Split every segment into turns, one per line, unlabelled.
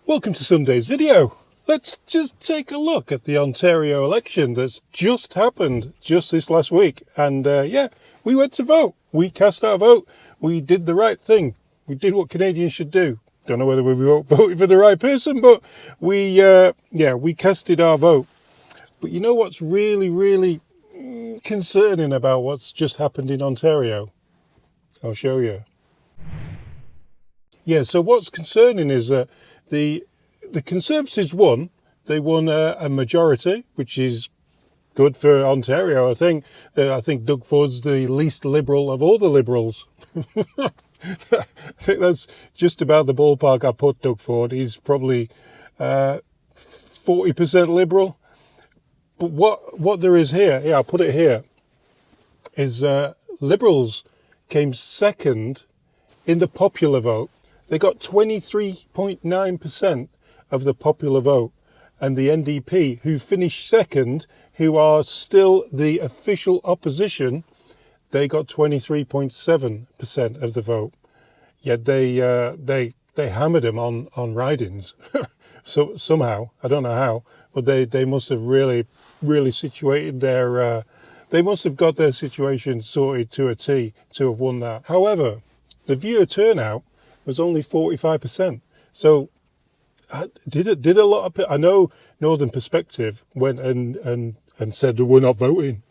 Welcome to Sunday's video. Let's just take a look at the Ontario election that's just happened just this last week. And yeah, we went to vote. We cast our vote. We did the right thing. We did what Canadians should do. Don't know whether we voted for the right person, but we casted our vote. But you know what's really concerning about what's just happened in Ontario? I'll show you. Yeah, so what's concerning is that the Conservatives won. They won a majority, which is good for Ontario. I think Doug Ford's the least Liberal of all the Liberals. I think that's just about the ballpark I put Doug Ford. He's probably 40% Liberal. But what there is here, I'll put it here, is Liberals came second in the popular vote. They got 23.9% of the popular vote. And the NDP, who finished second, who are still the official opposition, they got 23.7% of the vote. Yet they hammered them on ridings. So somehow, I don't know how, but they must have really situated their, they must have got their situation sorted to a T to have won that. However, the viewer turnout was only 45%. So did a lot of people, I know Northern Perspective went and said that we're not voting.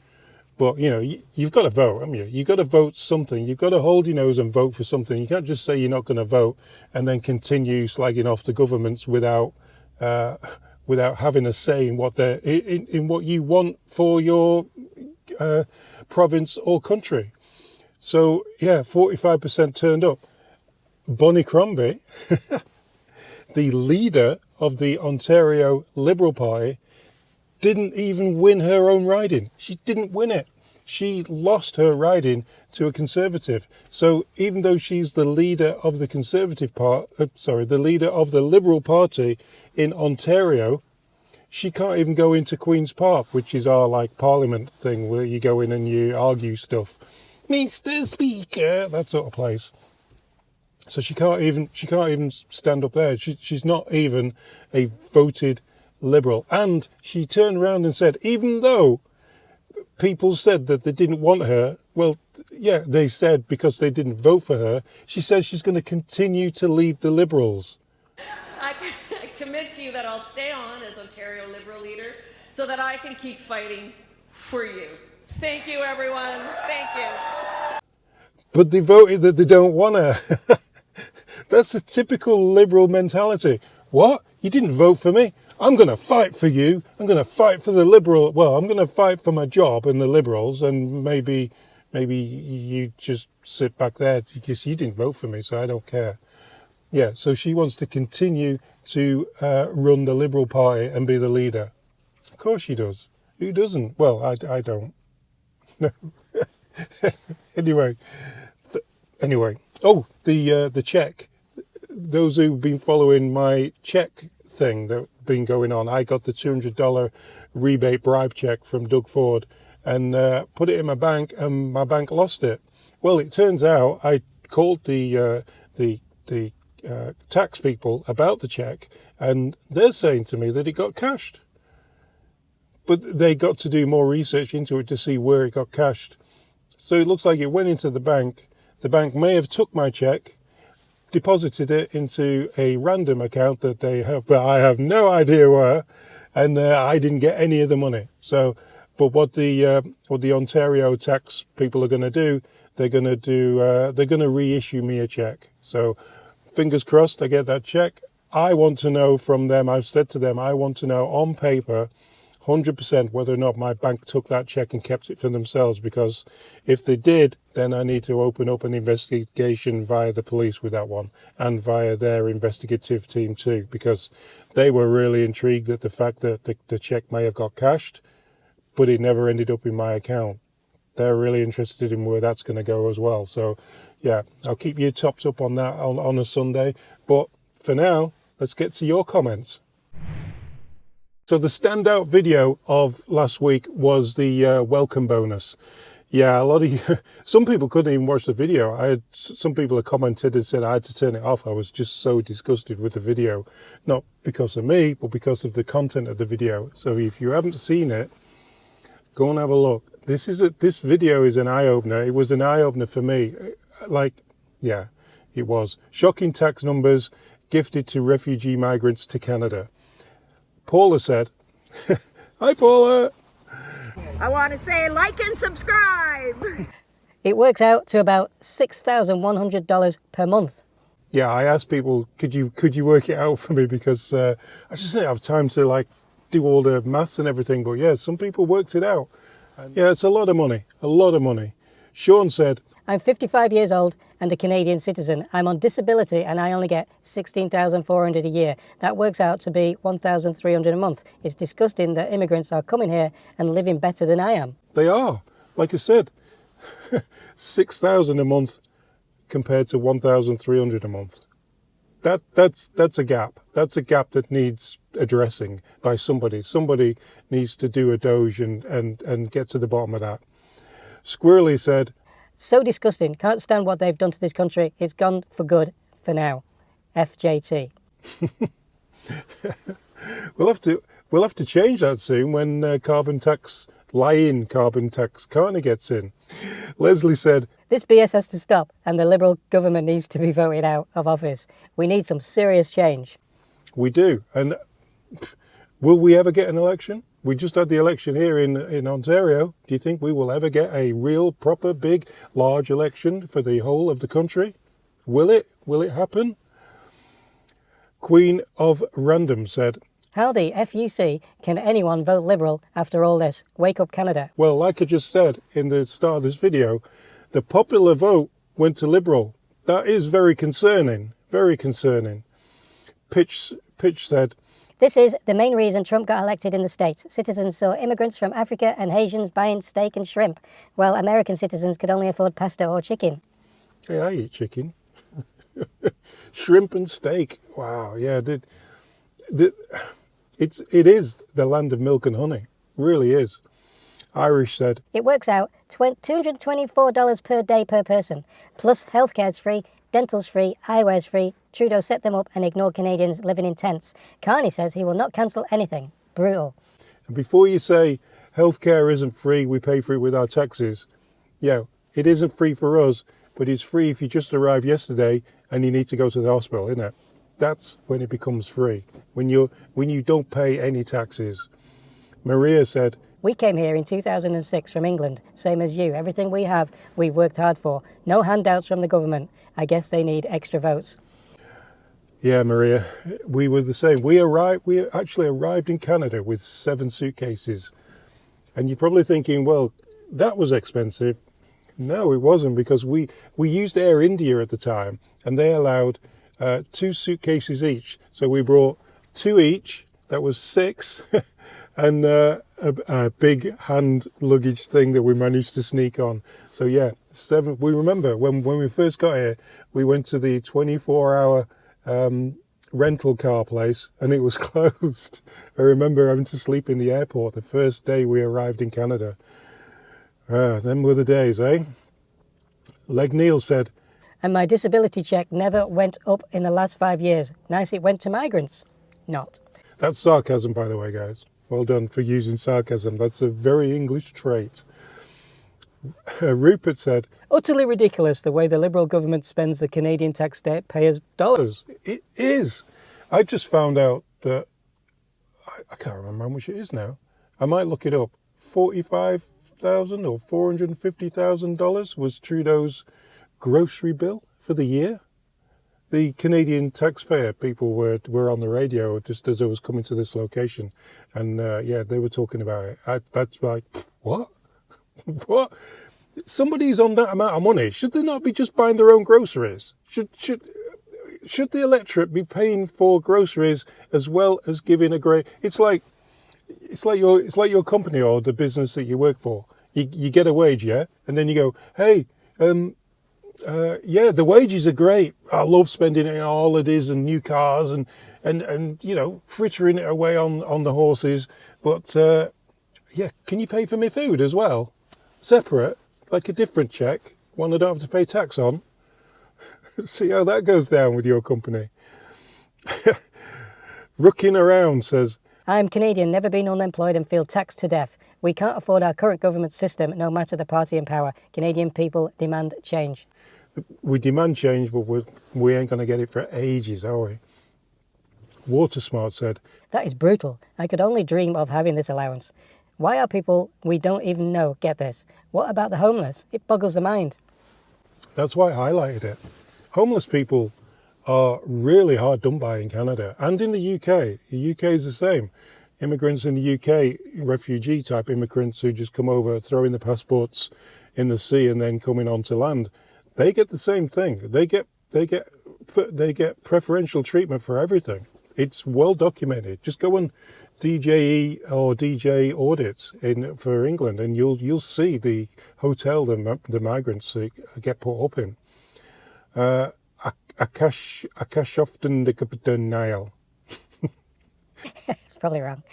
But, you know, you've got to vote, haven't you? You've got to vote something. You've got to hold your nose and vote for something. You can't just say you're not going to vote and then continue slagging off the governments without having a say in what in what you want for your province or country. So, yeah, 45% turned up. Bonnie Crombie, the leader of the Ontario Liberal Party, didn't even win her own riding. She didn't win it. She lost her riding to a Conservative. So even though she's the leader of the Conservative Party, the leader of the Liberal Party in Ontario, she can't even go into Queen's Park, which is our like Parliament thing where you go in and you argue stuff. Mr. Speaker, that sort of place. So she can't even stand up there. She's not even a voted Liberal. And she turned around and said, even though people said that they didn't want her, well, yeah, they said because they didn't vote for her, she says she's going to continue to lead the Liberals.
I commit to you that I'll stay on as Ontario Liberal leader so that I can keep fighting for you. Thank you, everyone. Thank you.
But they voted that they don't want her. That's a typical Liberal mentality. What? You didn't vote for me? I'm going to fight for you. I'm going to fight for the Liberal. Well, I'm going to fight for my job and the Liberals, and maybe you just sit back there because you didn't vote for me, so I don't care. Yeah, so she wants to continue to run the Liberal Party and be the leader. Of course she does. Who doesn't? Well, I don't. No. Anyway. Oh, the check. Those who've been following my check thing that's been going on, I got the $200 rebate bribe check from Doug Ford and put it in my bank, and my bank lost it. Well, it turns out I called the tax people about the check, and they're saying to me that it got cashed. But they got to do more research into it to see where it got cashed. So it looks like it went into the bank. The bank may have took my check, deposited it into a random account that they have, but I have no idea where, and I didn't get any of the money. So, but what the Ontario tax people are going to do, they're going to reissue me a check. So, fingers crossed, I get that check. I want to know from them. I've said to them, I want to know on paper, 100% whether or not my bank took that check and kept it for themselves, because if they did, then I need to open up an investigation via the police with that one and via their investigative team too, because they were really intrigued at the fact that the check may have got cashed, but it never ended up in my account. They're really interested in where that's going to go as well. So yeah, I'll keep you topped up on that on a Sunday. But for now, let's get to your comments. So the standout video of last week was the welcome bonus. Yeah, a lot of you, some people couldn't even watch the video. I had some people have commented and said I had to turn it off. I was just so disgusted with the video, not because of me, but because of the content of the video. So if you haven't seen it, go and have a look. This video is an eye opener. It was an eye opener for me. Like, yeah, it was. Shocking tax numbers gifted to refugee migrants to Canada. Paula said, "Hi, Paula."
I want to say like and subscribe.
It works out to about $6,100 per month.
Yeah, I asked people, could you work it out for me, because I just didn't have time to like do all the maths and everything. But yeah, some people worked it out. Yeah, it's a lot of money, a lot of money. Sean said,
I'm 55 years old and a Canadian citizen. I'm on disability and I only get $16,400 a year. That works out to be $1,300 a month. It's disgusting that immigrants are coming here and living better than I am.
they are, like I said, 6,000 a month compared to 1,300 a month. That's a gap. That's a gap that needs addressing by somebody. Somebody needs to do a doge and get to the bottom of that. Squirrely said,
So disgusting. Can't stand what they've done to this country. It's gone for good for now. FJT.
we'll have to change that soon when lying carbon tax Carney gets in. Leslie said,
This BS has to stop and the Liberal government needs to be voted out of office. We need some serious change.
we do. And will we ever get an election? We just had the election here in Ontario. Do you think we will ever get a real, proper, big, large election for the whole of the country? Will it? Will it happen? Queen of Random said,
How the FUC can anyone vote Liberal after all this? Wake up, Canada.
well, like I just said in the start of this video, the popular vote went to Liberal. That is very concerning, very concerning. Pitch said,
This is the main reason Trump got elected in the States. Citizens saw immigrants from Africa and Asians buying steak and shrimp, while American citizens could only afford pasta or chicken.
hey, I eat chicken. Shrimp and steak. Wow, yeah. It is the land of milk and honey. Really is. Irish said,
It works out $224 per day per person, plus healthcare's free, dental's free, eyewear's free. Trudeau set them up and ignored Canadians living in tents. Carney says he will not cancel anything. Brutal.
and before you say healthcare isn't free, we pay for it with our taxes. Yeah, it isn't free for us, but it's free if you just arrived yesterday and you need to go to the hospital, isn't it? That's when it becomes free, when you don't pay any taxes. Maria said,
We came here in 2006 from England, same as you. Everything we have, we've worked hard for. No handouts from the government. I guess they need extra votes.
yeah, Maria, we were the same. We actually arrived in Canada with 7 suitcases. And you're probably thinking, well, that was expensive. No, it wasn't, because we used Air India at the time, and they allowed 2 suitcases each. So we brought 2 each. That was 6. And a big hand luggage thing that we managed to sneak on. So yeah, 7. We remember when we first got here, we went to the 24-hour rental car place and it was closed. I remember having to sleep in the airport the first day we arrived in Canada. Them were the days, eh? Leg Neil said,
And my disability check never went up in the last 5 years. Nice it went to migrants. Not.
that's sarcasm, by the way, guys. Well done for using sarcasm. That's a very English trait. Rupert said,
Utterly ridiculous the way the Liberal government spends the Canadian taxpayers' dollars.
It is. I just found out that, I can't remember how much it is now. I might look it up. $45,000 or $450,000 was Trudeau's grocery bill for the year. The Canadian taxpayer people were on the radio just as I was coming to this location. And yeah, they were talking about it. That's like, what? What? Somebody's on that amount of money. Should they not be just buying their own groceries? Should the electorate be paying for groceries as well as giving a great? It's like your company or the business that you work for. You get a wage, yeah, and then you go, hey, yeah, the wages are great. I love spending it on holidays and new cars and you know, frittering it away on the horses. But yeah, can you pay for my food as well? Separate? like a different cheque, one I don't have to pay tax on. See how that goes down with your company. Rooking Around says,
I'm Canadian, never been unemployed and feel taxed to death. We can't afford our current government system, no matter the party in power. Canadian people demand change.
we demand change, but we ain't going to get it for ages, are we? Water Smart said,
That is brutal. I could only dream of having this allowance. Why are people we don't even know get this? What about the homeless? It boggles the mind.
that's why I highlighted it. Homeless people are really hard done by in Canada and in the UK. The UK is the same. Immigrants in the UK, refugee type immigrants who just come over, throwing the passports in the sea and then coming onto land, they get the same thing. They get preferential treatment for everything. It's well documented. Just go on DJE or DJ audits for England, and you'll see the hotel the migrants get put up in. Akashoften de Nile.
It's probably wrong.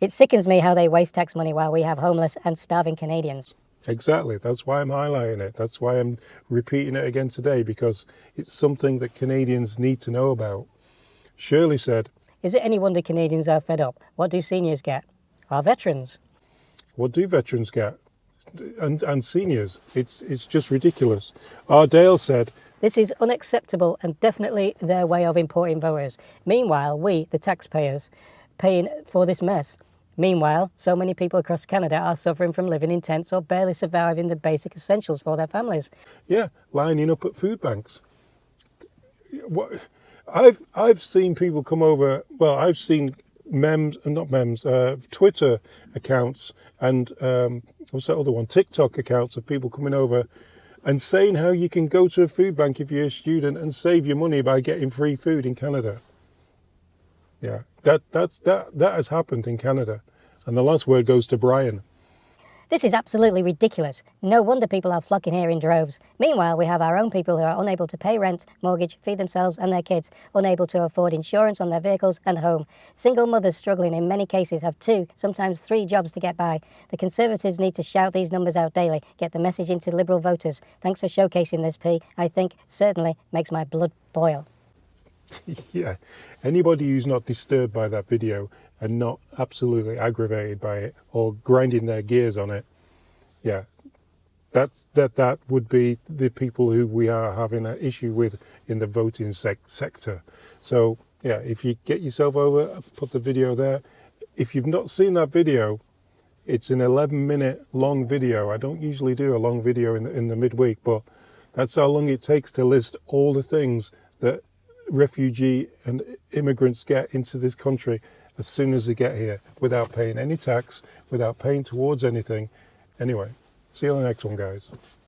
It sickens me how they waste tax money while we have homeless and starving Canadians.
Exactly. That's why I'm highlighting it. That's why I'm repeating it again today, because it's something that Canadians need to know about. Shirley said,
Is it any wonder Canadians are fed up? What do seniors get? Our veterans.
what do veterans get? And seniors. It's just ridiculous. Ardale said,
This is unacceptable and definitely their way of importing voters. Meanwhile, we, the taxpayers, paying for this mess. Meanwhile, so many people across Canada are suffering from living in tents or barely surviving the basic essentials for their families.
yeah, lining up at food banks. What? I've seen people come over. Well, I've seen Twitter accounts and what's that other one? TikTok accounts of people coming over and saying how you can go to a food bank if you're a student and save your money by getting free food in Canada. Yeah, that has happened in Canada, and the last word goes to Brian.
This is absolutely ridiculous. No wonder people are flocking here in droves. Meanwhile, we have our own people who are unable to pay rent, mortgage, feed themselves and their kids, unable to afford insurance on their vehicles and home. Single mothers struggling in many cases have 2, sometimes 3 jobs to get by. The Conservatives need to shout these numbers out daily, get the message into Liberal voters. Thanks for showcasing this, P. I think certainly makes my blood boil.
Yeah, anybody who's not disturbed by that video and not absolutely aggravated by it or grinding their gears on it, yeah, that would be the people who we are having an issue with in the voting sector. So yeah, if you get yourself over, put the video there. If you've not seen that video, it's an 11-minute long video. I don't usually do a long video in the midweek, but that's how long it takes to list all the things that refugee and immigrants get into this country as soon as they get here without paying any tax, without paying towards anything. Anyway, see you on the next one, guys.